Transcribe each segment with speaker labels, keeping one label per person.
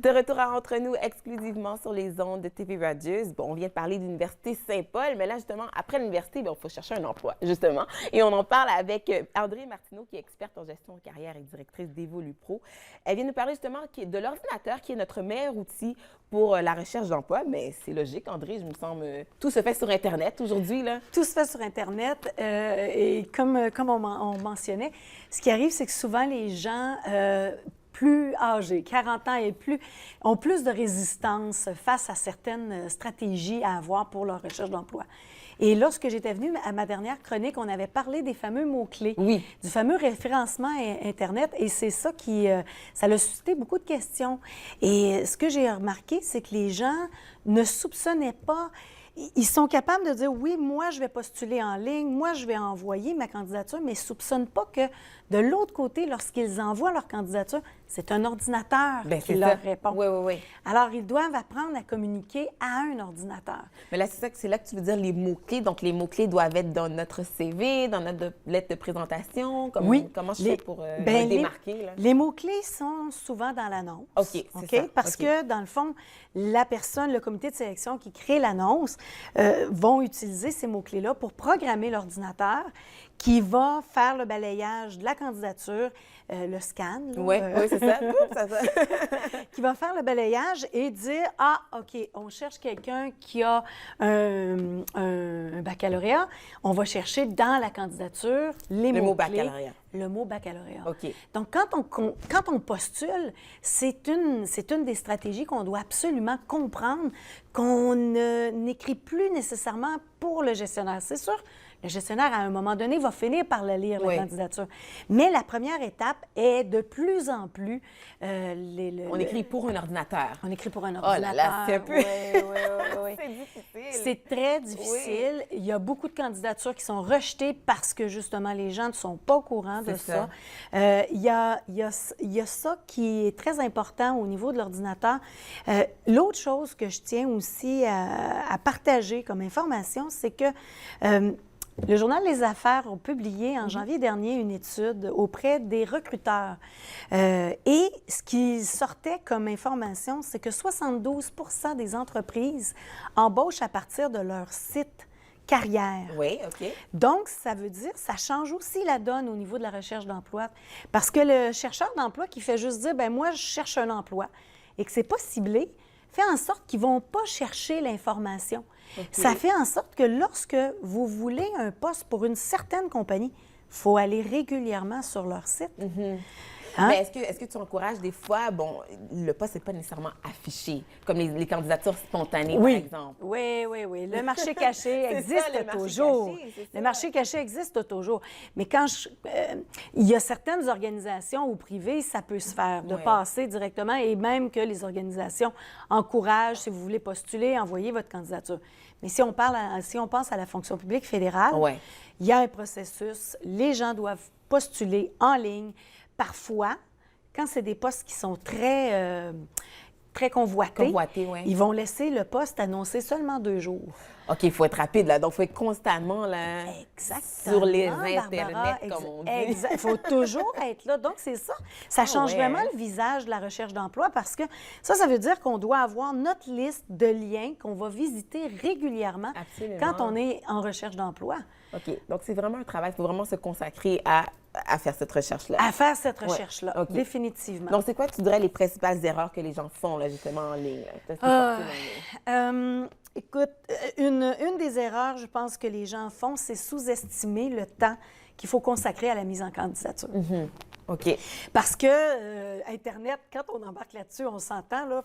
Speaker 1: De retour à Entre nous, exclusivement sur les ondes de TV Radius. Bon, on vient de parler de l'Université Saint-Paul, mais là, justement, après l'université, il faut chercher un emploi, justement. Et on en parle avec André Martineau, qui est experte en gestion de carrière et directrice d'Evolu Pro. Elle vient nous parler, justement, de l'ordinateur, qui est notre meilleur outil pour la recherche d'emploi. Mais c'est logique, André, je me semble, tout se fait sur Internet aujourd'hui, là.
Speaker 2: Tout se fait sur Internet et comme on mentionnait, ce qui arrive, c'est que souvent, les gens plus âgés, 40 ans et plus, ont plus de résistance face à certaines stratégies à avoir pour leur recherche d'emploi. Et lorsque j'étais venue à ma dernière chronique, on avait parlé des fameux mots-clés, du fameux référencement Internet, et c'est ça qui... ça a suscité beaucoup de questions. Et ce que j'ai remarqué, c'est que les gens ne soupçonnaient pas... Ils sont capables de dire, oui, moi, je vais postuler en ligne, moi, je vais envoyer ma candidature, mais ils ne soupçonnent pas que de l'autre côté, lorsqu'ils envoient leur candidature, c'est un ordinateur qui leur répond.
Speaker 1: Oui, oui, oui.
Speaker 2: Alors, ils doivent apprendre à communiquer à un ordinateur.
Speaker 1: Mais là, c'est là que tu veux dire les mots-clés. Donc, les mots-clés doivent être dans notre CV, dans notre lettre de présentation. Comment je fais pour me démarquer? Là?
Speaker 2: Les mots-clés sont souvent dans l'annonce.
Speaker 1: OK, c'est ça.
Speaker 2: Parce que, dans le fond, la personne, le comité de sélection qui crée l'annonce vont utiliser ces mots-clés-là pour programmer l'ordinateur qui va faire le balayage de la candidature, le scan.
Speaker 1: Oui, c'est ça.
Speaker 2: Qui va faire le balayage et dire, ah, OK, on cherche quelqu'un qui a un baccalauréat. On va chercher dans la candidature le mot baccalauréat. Le mot baccalauréat.
Speaker 1: OK.
Speaker 2: Donc, quand on postule, c'est une des stratégies qu'on doit absolument comprendre, qu'on n'écrit plus nécessairement pour le gestionnaire. C'est sûr, le gestionnaire, à un moment donné, va finir par le lire, la candidature. Mais la première étape est de plus en plus...
Speaker 1: on écrit pour un ordinateur.
Speaker 2: On écrit pour un ordinateur.
Speaker 1: Oh là là, c'est un peu...
Speaker 2: C'est difficile. C'est très difficile. Il y a beaucoup de candidatures qui sont rejetées parce que, justement, les gens ne sont pas au courant de ça. Il y a ça qui est très important au niveau de l'ordinateur. L'autre chose que je tiens aussi à partager comme information, c'est que... le Journal Les Affaires a publié en janvier dernier une étude auprès des recruteurs. Et ce qui sortait comme information, c'est que 72 des entreprises embauchent à partir de leur site carrière.
Speaker 1: Oui, OK.
Speaker 2: Donc, ça veut dire, ça change aussi la donne au niveau de la recherche d'emploi. Parce que le chercheur d'emploi qui fait juste dire, bien, moi, je cherche un emploi et que c'est pas ciblé, fait en sorte qu'ils ne vont pas chercher l'information. Okay. Ça fait en sorte que lorsque vous voulez un poste pour une certaine compagnie, il faut aller régulièrement sur leur site.
Speaker 1: Hein? Mais est-ce que tu encourages des fois, bon, le poste n'est pas nécessairement affiché, comme les candidatures spontanées, par exemple?
Speaker 2: Oui. Le marché caché existe toujours. Le marché caché existe toujours. Mais quand il y a certaines organisations ou privées, ça peut se faire, de passer directement, et même que les organisations encouragent, si vous voulez postuler, envoyer votre candidature. Mais si on pense à la fonction publique fédérale, il y a un processus, les gens doivent postuler en ligne. Parfois, quand c'est des postes qui sont très convoités, ils vont laisser le poste annoncé seulement 2 jours.
Speaker 1: OK, il faut être rapide, là. Donc, il faut être constamment là, sur les Internet, comme on dit.
Speaker 2: Il faut toujours être là. Donc, c'est ça. Ça change vraiment le visage de la recherche d'emploi parce que ça veut dire qu'on doit avoir notre liste de liens qu'on va visiter régulièrement quand on est en recherche d'emploi.
Speaker 1: OK. Donc, c'est vraiment un travail. Il faut vraiment se consacrer à faire cette recherche-là.
Speaker 2: À faire cette recherche-là, définitivement.
Speaker 1: Donc, c'est quoi, tu dirais, les principales erreurs que les gens font, là, justement, en ligne?
Speaker 2: Écoute, une des erreurs, je pense, que les gens font, c'est sous-estimer le temps qu'il faut consacrer à la mise en candidature.
Speaker 1: OK.
Speaker 2: Parce que Internet, quand on embarque là-dessus, on s'entend, là,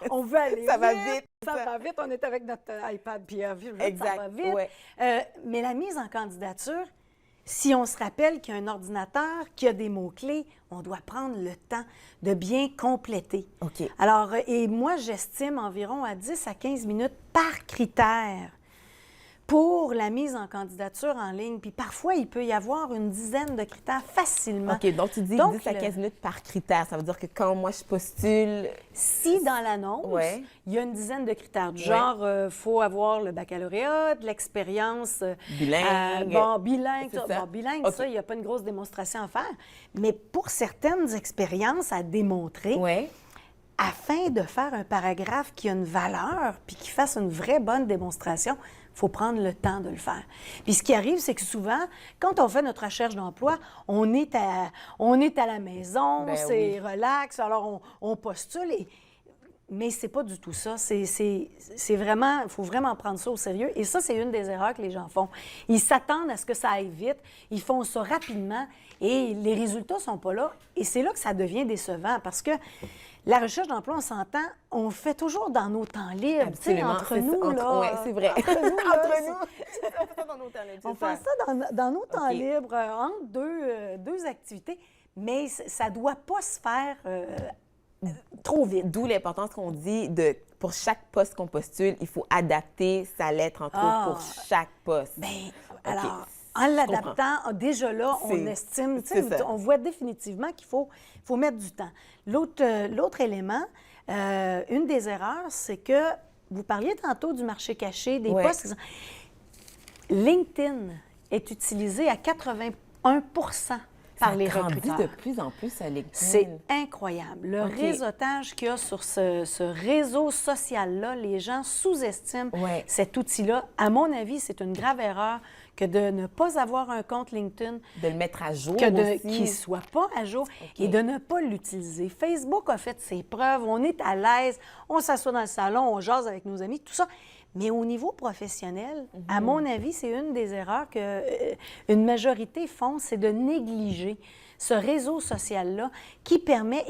Speaker 2: on veut aller
Speaker 1: ça va vite.
Speaker 2: Ça va vite, on est avec notre iPad, puis ça va vite.
Speaker 1: Ouais.
Speaker 2: Mais la mise en candidature, si on se rappelle qu'il y a un ordinateur, qu'il y a des mots-clés, on doit prendre le temps de bien compléter.
Speaker 1: OK.
Speaker 2: Alors, et moi, j'estime environ à 10 à 15 minutes par critère pour la mise en candidature en ligne. Puis parfois, il peut y avoir une dizaine de critères facilement.
Speaker 1: OK, donc tu dis 10 à 15 minutes par critère. Ça veut dire que quand moi, je postule...
Speaker 2: Si dans l'annonce, il y a une dizaine de critères, du genre, faut avoir le baccalauréat, de l'expérience...
Speaker 1: bilingue.
Speaker 2: Bilingue, ça, il n'y a pas une grosse démonstration à faire. Mais pour certaines expériences à démontrer, afin de faire un paragraphe qui a une valeur puis qui fasse une vraie bonne démonstration, il faut prendre le temps de le faire. Puis ce qui arrive, c'est que souvent, quand on fait notre recherche d'emploi, on est à la maison,
Speaker 1: Ben
Speaker 2: c'est relax, alors on postule. Mais c'est pas du tout ça. C'est vraiment, il faut vraiment prendre ça au sérieux. Et ça, c'est une des erreurs que les gens font. Ils s'attendent à ce que ça aille vite, ils font ça rapidement et les résultats sont pas là. Et c'est là que ça devient décevant parce que la recherche d'emploi, on s'entend, on le fait toujours dans nos temps libres, tu sais, entre nous, là.
Speaker 1: Oui, c'est vrai.
Speaker 2: Entre nous, là,
Speaker 1: Entre nous. On fait ça dans nos temps libres.
Speaker 2: on fait ça dans nos temps
Speaker 1: OK.
Speaker 2: libres, entre deux activités, mais ça doit pas se faire trop vite.
Speaker 1: D'où l'importance qu'on dit pour chaque poste qu'on postule, il faut adapter sa lettre entre autres pour chaque poste.
Speaker 2: Bien,
Speaker 1: OK.
Speaker 2: alors, en l'adaptant, déjà là, on estime, tu sais,
Speaker 1: c'est ça.
Speaker 2: on voit définitivement qu'il faut mettre du temps. L'autre élément, une des erreurs, c'est que vous parliez tantôt du marché caché, des
Speaker 1: Ouais.
Speaker 2: postes. LinkedIn est utilisé à 81 par les
Speaker 1: Ça grandit
Speaker 2: recruteurs.
Speaker 1: de plus en plus à LinkedIn.
Speaker 2: C'est incroyable. Le
Speaker 1: OK.
Speaker 2: réseautage qu'il y a sur ce réseau social-là, les gens sous-estiment
Speaker 1: Ouais.
Speaker 2: cet outil-là. À mon avis, c'est une grave erreur que de ne pas avoir un compte LinkedIn,
Speaker 1: De le mettre à jour
Speaker 2: qu'il
Speaker 1: aussi.
Speaker 2: ne soit pas à jour et de ne pas l'utiliser. Facebook a fait ses preuves, on est à l'aise, on s'assoit dans le salon, on jase avec nos amis, tout ça. Mais au niveau professionnel, à mon avis, c'est une des erreurs qu'une majorité font, c'est de négliger ce réseau social-là qui permet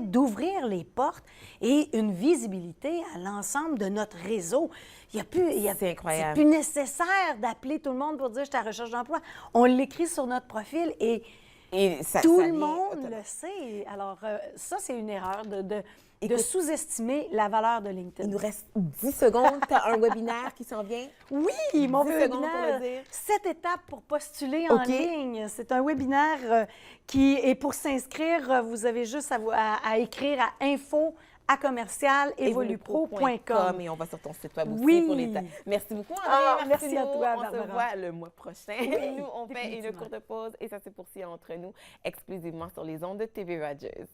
Speaker 2: d'ouvrir les portes et une visibilité à l'ensemble de notre réseau.
Speaker 1: C'est incroyable.
Speaker 2: C'est plus nécessaire d'appeler tout le monde pour dire « je suis à la recherche d'emploi ». On l'écrit sur notre profil et tout le monde le sait. Alors, ça, c'est une erreur de sous-estimer la valeur de LinkedIn.
Speaker 1: Il nous reste 10 secondes. Tu as un webinaire qui s'en vient.
Speaker 2: Oui, mon
Speaker 1: 10 secondes pour
Speaker 2: webinaire,
Speaker 1: le dire.
Speaker 2: 7 étapes pour postuler en
Speaker 1: OK.
Speaker 2: ligne. C'est un webinaire qui est pour s'inscrire, vous avez juste à écrire à info@commercial-evolupro.com.
Speaker 1: Et on va sur ton site web aussi
Speaker 2: Oui.
Speaker 1: pour les temps. Merci beaucoup, André.
Speaker 2: Ah, merci à
Speaker 1: Martineau.
Speaker 2: toi,
Speaker 1: On se
Speaker 2: Barbara.
Speaker 1: voit le mois prochain. Nous, on fait une
Speaker 2: définitivement.
Speaker 1: courte pause et ça se poursuit entre nous exclusivement sur les ondes de TV Rogers.